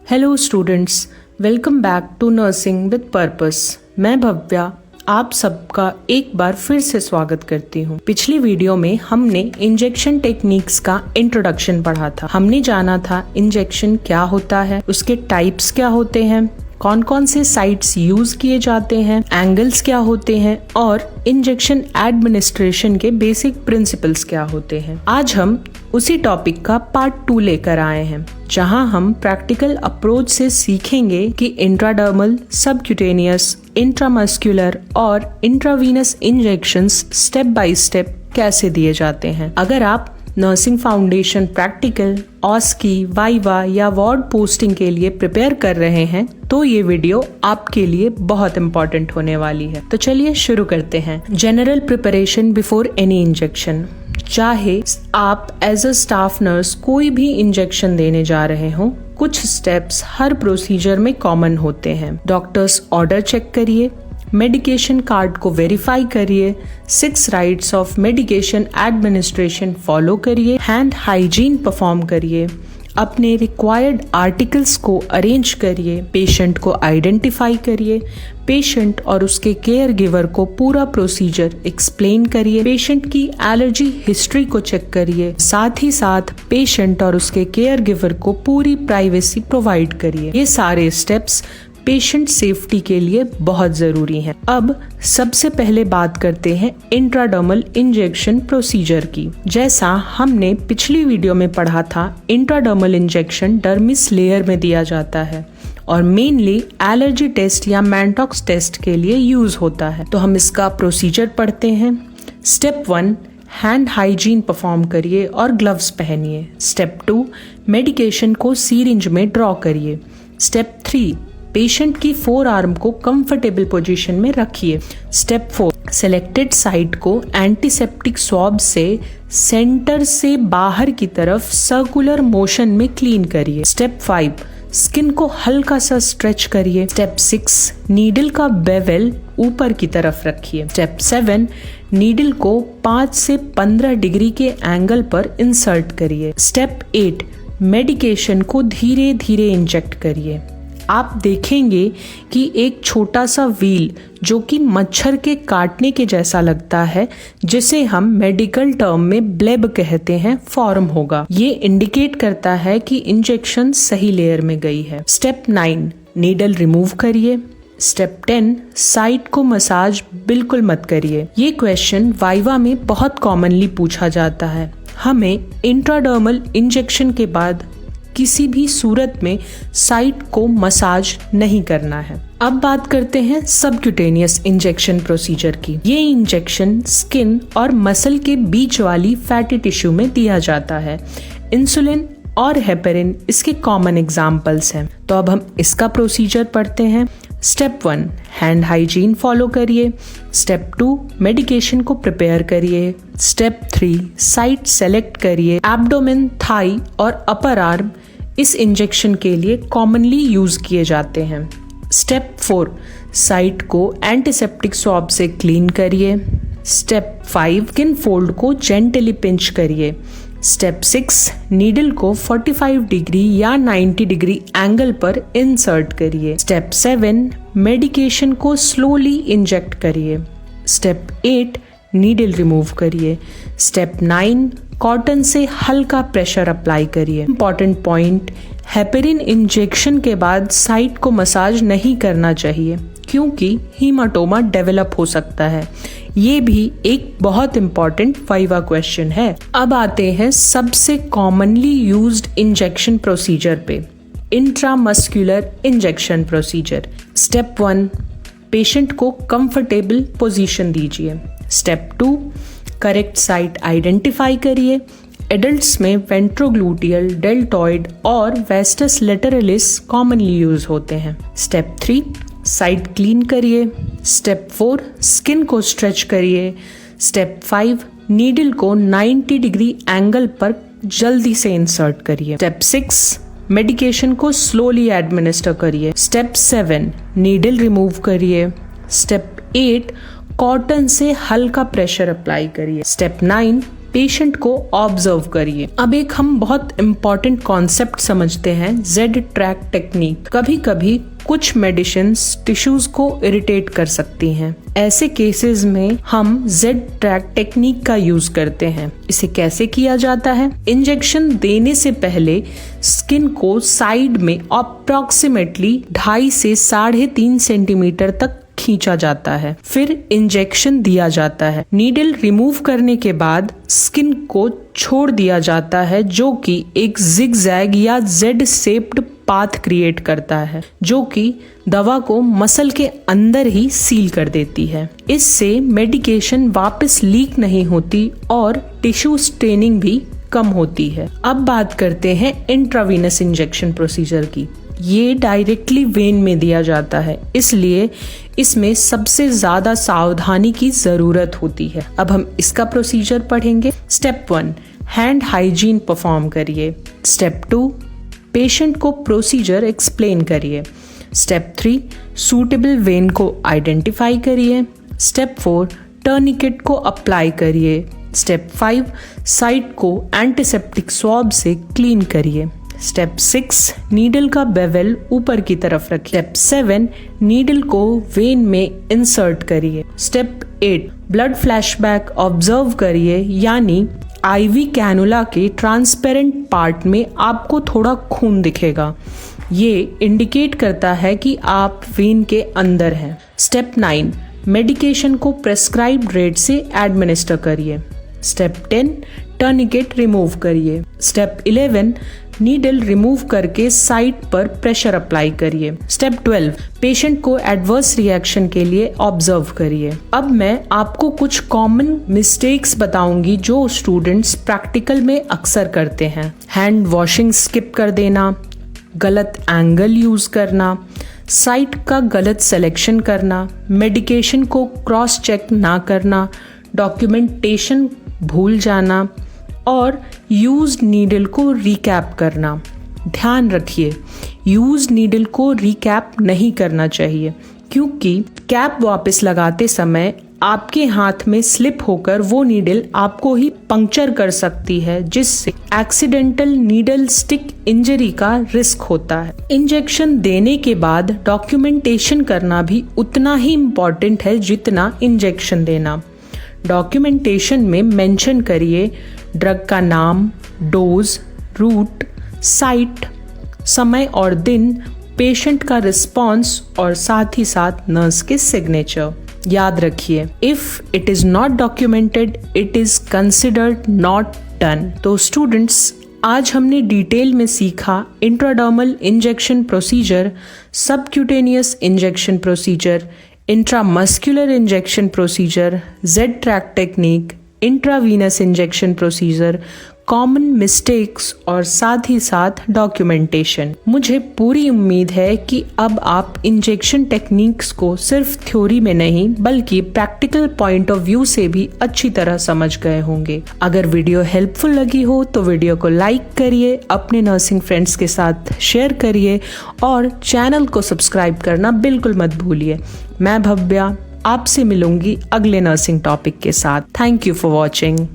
Hello students, welcome back to nursing with purpose. मैं भव्या आप सबका एक बार फिर से स्वागत करती हूँ। पिछली वीडियो में हमने इंजेक्शन टेक्निक्स का इंट्रोडक्शन पढ़ा था। हमने जाना था इंजेक्शन क्या होता है, उसके टाइप्स क्या होते हैं, कौन कौन से साइट्स यूज किए जाते हैं, एंगल्स क्या होते हैं और इंजेक्शन एडमिनिस्ट्रेशन के बेसिक प्रिंसिपल्स क्या होते हैं। आज हम उसी टॉपिक का पार्ट 2 लेकर आए हैं, जहां हम प्रैक्टिकल अप्रोच से सीखेंगे कि इंट्राडर्मल, सबक्यूटेनियस, इंट्रामस्कुलर और intravenous injections step by step कैसे दिए जाते हैं। अगर आप नर्सिंग फाउंडेशन प्रैक्टिकल, ऑस्की, वाइवा या वार्ड पोस्टिंग के लिए प्रिपेयर कर रहे हैं तो ये वीडियो आपके लिए बहुत इंपॉर्टेंट होने वाली है। तो चलिए शुरू करते हैं। General preparation before any injection. चाहे आप एज अ स्टाफ नर्स कोई भी इंजेक्शन देने जा रहे हो, कुछ स्टेप्स हर प्रोसीजर में कॉमन होते हैं। डॉक्टर्स ऑर्डर चेक करिए, मेडिकेशन कार्ड को वेरीफाई करिए, 6 rights of medication administration follow करिए, हैंड हाइजीन परफॉर्म करिए, अपने रिक्वायर्ड आर्टिकल्स को अरेंज करिए, पेशेंट को आइडेंटिफाई करिए, पेशेंट और उसके केयर गिवर को पूरा प्रोसीजर एक्सप्लेन करिए, पेशेंट की एलर्जी हिस्ट्री को चेक करिए, साथ ही साथ पेशेंट और उसके केयर गिवर को पूरी प्राइवेसी प्रोवाइड करिए। ये सारे स्टेप्स पेशेंट सेफ्टी के लिए बहुत जरूरी हैं। अब सबसे पहले बात करते हैं इंट्राडर्मल इंजेक्शन प्रोसीजर की। जैसा हमने पिछली वीडियो में पढ़ा था, इंट्राडर्मल इंजेक्शन डर्मिस लेयर में दिया जाता है और मेनली एलर्जी टेस्ट या मैंटॉक्स टेस्ट के लिए यूज होता है। तो हम इसका प्रोसीजर पढ़ते हैं। स्टेप 1, हैंड हाइजीन परफॉर्म करिए और ग्लव्स पहनिए। स्टेप 2, मेडिकेशन को सीरिंज में ड्रॉ करिए। स्टेप 3, पेशेंट की 4 आर्म को कंफर्टेबल पोजीशन में रखिए। स्टेप 4, सिलेक्टेड साइट को एंटीसेप्टिक स्वॉब से सेंटर से बाहर की तरफ सर्कुलर मोशन में क्लीन करिए। स्टेप 5, स्किन को हल्का सा स्ट्रेच करिए। स्टेप 6, नीडल का बेवल ऊपर की तरफ रखिए। स्टेप 7, नीडल को 5 से 15 डिग्री के एंगल पर इंसर्ट करिए। स्टेप 8, मेडिकेशन को धीरे धीरे इंजेक्ट करिए। आप देखेंगे कि एक छोटा सा व्हील जो कि मच्छर के काटने के जैसा लगता है, जिसे हम मेडिकल टर्म में ब्लेब कहते हैं, फॉर्म होगा। ये इंडिकेट करता है कि इंजेक्शन सही लेयर में गई है। स्टेप 9, नीडल रिमूव करिए। स्टेप 10, साइट को मसाज बिल्कुल मत करिए। ये क्वेश्चन वाइवा में बहुत कॉमनली पूछा जाता है। हमें इंट्राडर्मल इंजेक्शन के बाद किसी भी सूरत में साइट को मसाज नहीं करना है। अब बात करते हैं सबक्यूटेनियस इंजेक्शन प्रोसीजर की। ये इंजेक्शन स्किन और मसल के बीच वाली फैटी टिश्यू में दिया जाता है। इंसुलिन और हेपेरिन इसके कॉमन एग्जाम्पल्स हैं। तो अब हम इसका प्रोसीजर पढ़ते हैं। स्टेप 1, हैंड हाइजीन फॉलो करिए। स्टेप 2, मेडिकेशन को प्रिपेयर करिए। स्टेप 3, साइट सेलेक्ट करिए। एब्डोमेन, थाई और अपर आर्म इस इंजेक्शन के लिए कॉमनली यूज किए जाते हैं। स्टेप 4, साइट को एंटीसेप्टिक स्वॉब से क्लीन करिए। स्टेप 5, स्किन फोल्ड को जेंटली पिंच करिए। स्टेप 6, नीडल को 45 डिग्री या 90 डिग्री एंगल पर इंसर्ट करिए। स्टेप 7, मेडिकेशन को स्लोली इंजेक्ट करिए। स्टेप 8, नीडल रिमूव करिए। स्टेप 9, कॉटन से हल्का प्रेशर अप्लाई करिए। इंपॉर्टेंट पॉइंट, हेपेरिन इंजेक्शन के बाद साइट को मसाज नहीं करना चाहिए क्योंकि हीमाटोमा डेवलप हो सकता है। ये भी एक बहुत इंपॉर्टेंट वाइवा क्वेश्चन है। अब आते हैं सबसे कॉमनली यूज्ड इंजेक्शन प्रोसीजर पे, intramuscular injection procedure. Step 1, patient को कंफर्टेबल पोजीशन दीजिए। स्टेप 2, करेक्ट साइट आइडेंटिफाई करिए। एडल्ट्स में वेंट्रोग्लूटियल, डेल्टॉइड और वेस्टस लेटरलिस कॉमनली यूज होते हैं। स्टेप 3, साइट क्लीन करिए। स्टेप 4, स्किन को स्ट्रेच करिए। स्टेप 5, नीडल को 90 डिग्री एंगल पर जल्दी से इंसर्ट करिए। स्टेप 6, मेडिकेशन को स्लोली एडमिनिस्टर करिए। स्टेप 7, नीडल रिमूव करिए। स्टेप 8, कॉटन से हल्का प्रेशर अप्लाई करिए। स्टेप 9, पेशेंट को ऑब्जर्व करिए। अब एक हम बहुत इम्पॉर्टेंट कॉन्सेप्ट समझते हैं, जेड ट्रैक टेक्निक। कभी कभी कुछ मेडिसिन्स टिश्यूज को इरिटेट कर सकती हैं। ऐसे केसेस में हम जेड ट्रैक टेक्निक का यूज करते हैं। इसे कैसे किया जाता है? इंजेक्शन देने से पहले स्किन को साइड में अप्रॉक्सीमेटली 2.5 से 3.5 सेंटीमीटर तक खींचा जाता है, फिर इंजेक्शन दिया जाता है। नीडल रिमूव करने के बाद स्किन को छोड़ दिया जाता है, जो कि एक जिगजैग या जेड शेप्ड पाथ क्रिएट करता है, जो कि दवा को मसल के अंदर ही सील कर देती है। इससे मेडिकेशन वापस लीक नहीं होती और टिश्यू स्टेनिंग भी कम होती है। अब बात करते हैं इंट्रावीनस इंजेक्शन प्रोसीजर की। ये डायरेक्टली वेन में दिया जाता है, इसलिए इसमें सबसे ज्यादा सावधानी की जरूरत होती है। अब हम इसका प्रोसीजर पढ़ेंगे। स्टेप 1, हैंड हाइजीन परफॉर्म करिए। स्टेप 2, पेशेंट को प्रोसीजर एक्सप्लेन करिए। स्टेप 3, सूटेबल वेन को आइडेंटिफाई करिए। स्टेप 4, टर्निकेट को अप्लाई करिए। स्टेप 5, साइट को एंटीसेप्टिक स्वॉब से क्लीन करिए। स्टेप 6, नीडल का बेवल ऊपर की तरफ रखिए। स्टेप 7, नीडल को वेन में इंसर्ट करिए। स्टेप 8, ब्लड फ्लैशबैक ऑब्जर्व करिए, यानी आईवी कैनुला के ट्रांसपेरेंट पार्ट में आपको थोड़ा खून दिखेगा। ये इंडिकेट करता है कि आप वेन के अंदर हैं। स्टेप 9, मेडिकेशन को प्रेस्क्राइब्ड रेट से एडमिनिस्टर करिए। स्टेप 10, टर्निकेट रिमूव करिए। स्टेप 11, नीडल रिमूव करके साइट पर प्रेशर अप्लाई करिए। स्टेप 12, पेशेंट को एडवर्स रिएक्शन के लिए ऑब्जर्व करिए। अब मैं आपको कुछ कॉमन मिस्टेक्स बताऊंगी जो स्टूडेंट्स प्रैक्टिकल में अक्सर करते हैं। हैंड वॉशिंग स्किप कर देना, गलत एंगल यूज करना, साइट का गलत सिलेक्शन करना, मेडिकेशन को क्रॉस चेक ना करना, डॉक्यूमेंटेशन भूल जाना और यूज नीडल को रिकैप करना। ध्यान रखिए, यूज नीडल को रिकैप नहीं करना चाहिए, क्योंकि कैप वापस लगाते समय आपके हाथ में स्लिप होकर वो नीडल आपको ही पंक्चर कर सकती है, जिससे एक्सीडेंटल नीडल स्टिक इंजरी का रिस्क होता है। इंजेक्शन देने के बाद डॉक्यूमेंटेशन करना भी उतना ही इम्पोर्टेंट है जितना इंजेक्शन देना। डॉक्यूमेंटेशन में मेंशन करिए ड्रग का नाम, डोज, रूट, साइट, समय और दिन, पेशेंट का रिस्पॉन्स और साथ ही साथ नर्स के सिग्नेचर। याद रखिए, if it is not documented it is considered not done. तो स्टूडेंट्स, आज हमने डिटेल में सीखा intradermal injection procedure, subcutaneous injection procedure, intramuscular injection procedure, Z track technique, intravenous injection procedure, common mistakes और साथ ही साथ डॉक्यूमेंटेशन। मुझे पूरी उम्मीद है कि अब आप इंजेक्शन टेक्निक्स को सिर्फ थ्योरी में नहीं बल्कि प्रैक्टिकल पॉइंट ऑफ व्यू से भी अच्छी तरह समझ गए होंगे। अगर वीडियो हेल्पफुल लगी हो तो वीडियो को लाइक करिए, अपने नर्सिंग फ्रेंड्स के साथ शेयर करिए और चैनल को सब्सक्राइब करना बिल्कुल मत भूलिए। मैं भव्या आपसे मिलूंगी अगले नर्सिंग टॉपिक के साथ। Thank you for watching.